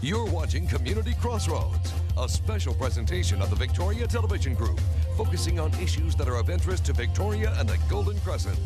You're watching Community Crossroads, a special presentation of the Victoria Television Group, focusing on issues that are of interest to Victoria and the Golden Crescent.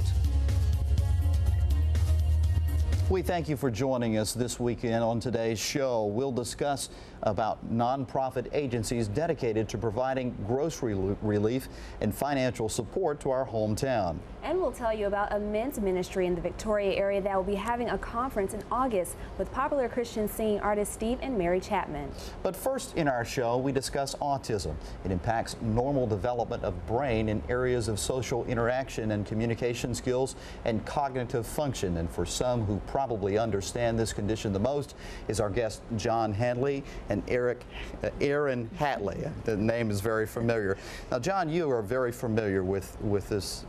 We thank you for joining us this weekend. On today's show, we'll discuss about nonprofit agencies dedicated to providing grocery relief and financial support to our hometown. And we'll tell you about a men's ministry in the Victoria area that will be having a conference in August with popular Christian singing artists Steve and Mary Chapman. But first in our show, we discuss autism. It impacts normal development of brain in areas of social interaction and communication skills and cognitive function. And for some who probably understand this condition the most is our guest John Hanley and Aaron Hatley. The name is very familiar. Now, John, you are very familiar with this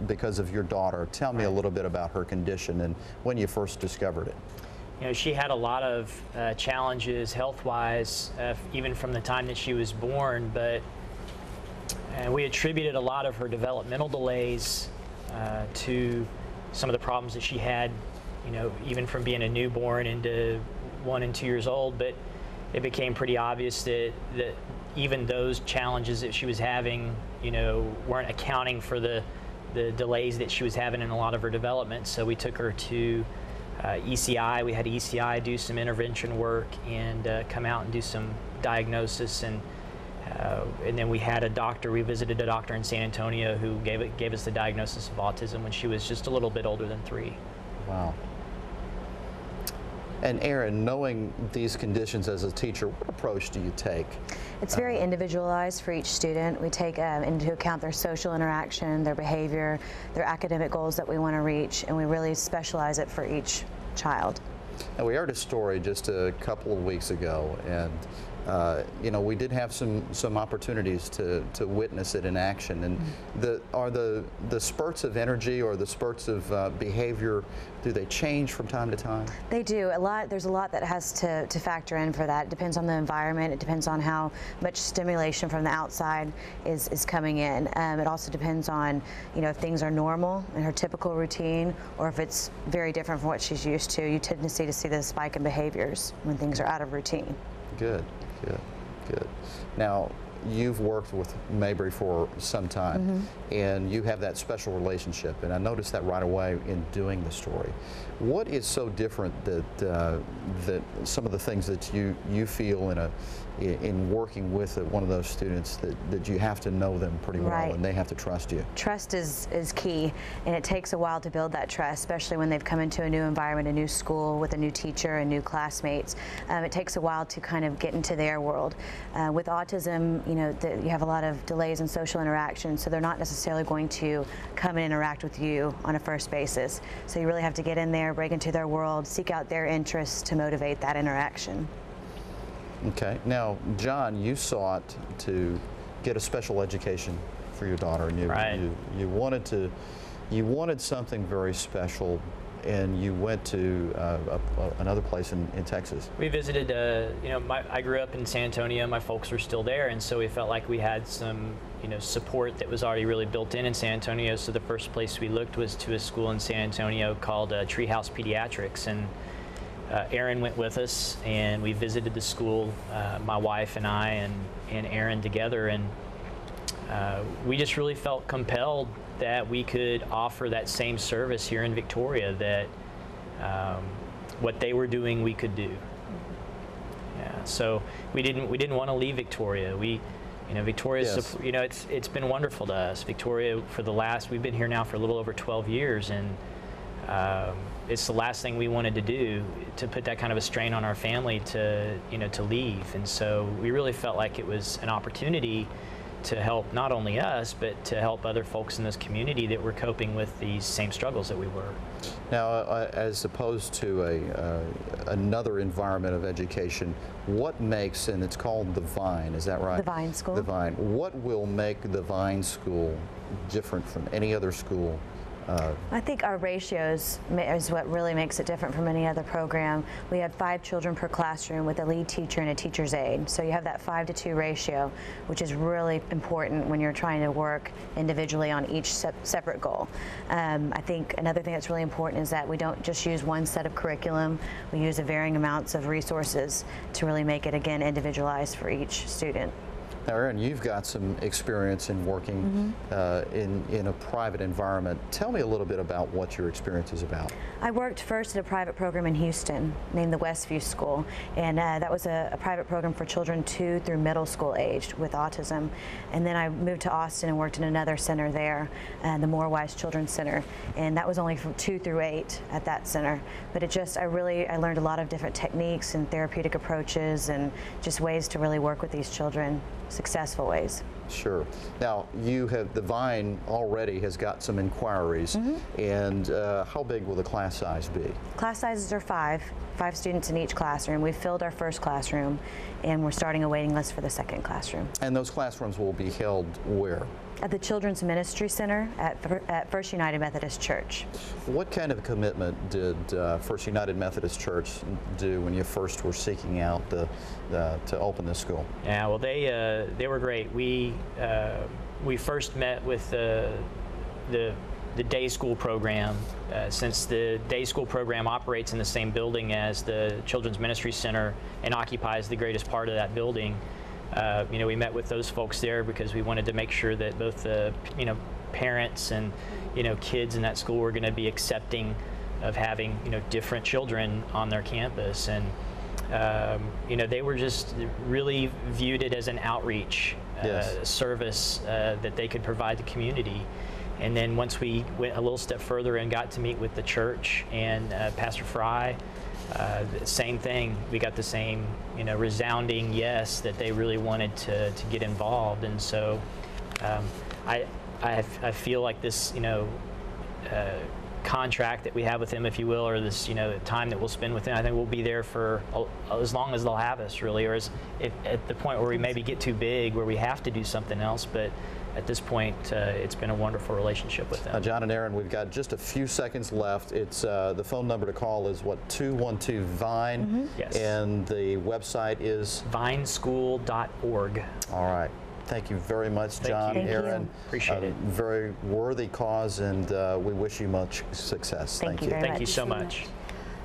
because of your daughter. Tell me a little bit about her condition and when you first discovered it. You know, she had a lot of challenges health-wise, even from the time that she was born, but we attributed a lot of her developmental delays to some of the problems that she had, you know, even from being a newborn into 1 and 2 years old. But it became pretty obvious that even those challenges that she was having, you know, weren't accounting for the delays that she was having in a lot of her development. So we took her to ECI. We had ECI do some intervention work and come out and do some diagnosis, and then we had a doctor. We visited a doctor in San Antonio who gave us the diagnosis of autism when she was just a little bit older than 3. Wow. And Aaron, knowing these conditions as a teacher, what approach do you take? It's very individualized for each student. We take into account their social interaction, their behavior, their academic goals that we want to reach, and we really specialize it for each child. And we heard a story just a couple of weeks ago, and you know, we did have some opportunities to witness it in action. And are the spurts of energy or the spurts of behavior, do they change from time to time? They do. There's a lot that has to factor in for that. It depends on the environment. It depends on how much stimulation from the outside is coming in. It also depends on, you know, if things are normal in her typical routine or if it's very different from what she's used to. You tend to see the spike in behaviors when things are out of routine. Good. Good. Now, you've worked with Mabry for some time, and you have that special relationship, and I noticed that right away in doing the story. What is so different that some of the things that you feel in working with one of those students that you have to know them pretty well and they have to trust you? Trust is key, and it takes a while to build that trust, especially when they've come into a new environment, a new school with a new teacher and new classmates. It takes a while to kind of get into their world. With autism, you know, you have a lot of delays in social interaction, so they're not necessarily going to come and interact with you on a first basis. So you really have to get in there, break into their world, seek out their interests to motivate that interaction. Okay. Now, John, you sought to get a special education for your daughter, and you wanted something very special, and you went to another place in Texas. We visited. You know, I grew up in San Antonio. My folks were still there, and so we felt like we had some, you know, support that was already really built in San Antonio. So the first place we looked was to a school in San Antonio called Treehouse Pediatrics, and Aaron went with us, and we visited the school, my wife and I and Aaron together, and we just really felt compelled that we could offer that same service here in Victoria, that what they were doing we could do. Yeah, so we didn't want to leave Victoria. Victoria's, you know, it's been wonderful to us. Victoria, we've been here now for a little over 12 years, and it's the last thing we wanted to do, to put that kind of a strain on our family to leave. And so we really felt like it was an opportunity to help not only us, but to help other folks in this community that were coping with these same struggles that we were. Now, as opposed to another environment of education, what makes, and it's called the Vine, is that right? The Vine School. The Vine. What will make the Vine School different from any other school I think our ratios is what really makes it different from any other program. We had 5 children per classroom with a lead teacher and a teacher's aide. So you have that 5-to-2 ratio, which is really important when you're trying to work individually on each separate goal. I think another thing that's really important is that we don't just use one set of curriculum. We use a varying amounts of resources to really make it, again, individualized for each student. Now, Erin, you've got some experience in working in a private environment. Tell me a little bit about what your experience is about. I worked first at a private program in Houston named the Westview School, and that was a private program for children 2 through middle school aged with autism. And then I moved to Austin and worked in another center there, the Moorwise Children's Center, and that was only from 2 through 8 at that center. But I learned a lot of different techniques and therapeutic approaches and just ways to really work with these children. Successful ways. Sure. Now, the Vine already has got some inquiries, and how big will the class size be? Class sizes are 5 students in each classroom. We've filled our first classroom, and we're starting a waiting list for the second classroom. And those classrooms will be held where? At the Children's Ministry Center at First United Methodist Church. What kind of commitment did First United Methodist Church do when you first were seeking out to open this school? Yeah, well, they were great. We first met with the day school program. Since the day school program operates in the same building as the Children's Ministry Center and occupies the greatest part of that building, we met with those folks there because we wanted to make sure that both the parents and kids in that school were going to be accepting of having different children on their campus, and they were just really viewed it as an outreach service that they could provide the community. And then once we went a little step further and got to meet with the church and Pastor Fry, same thing. We got the same, resounding yes that they really wanted to get involved. And so I feel like this, contract that we have with them, if you will, or this, time that we'll spend with them, I think we'll be there for as long as they'll have us, really, or at the point where we maybe get too big, where we have to do something else. But at this point, it's been a wonderful relationship with them. John and Erin, we've got just a few seconds left. It's the phone number to call is what, 212-VINE? Yes. And the website is vineschool.org. All right. Thank you very much, John, Erin. Appreciate it. Very worthy cause, and we wish you much success. Thank you very much. Thank you so much.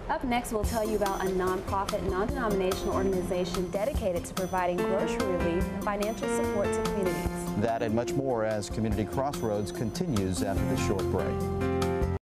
Up next, we'll tell you about a nonprofit, non-denominational organization dedicated to providing grocery relief and financial support to communities. That and much more as Community Crossroads continues after this short break.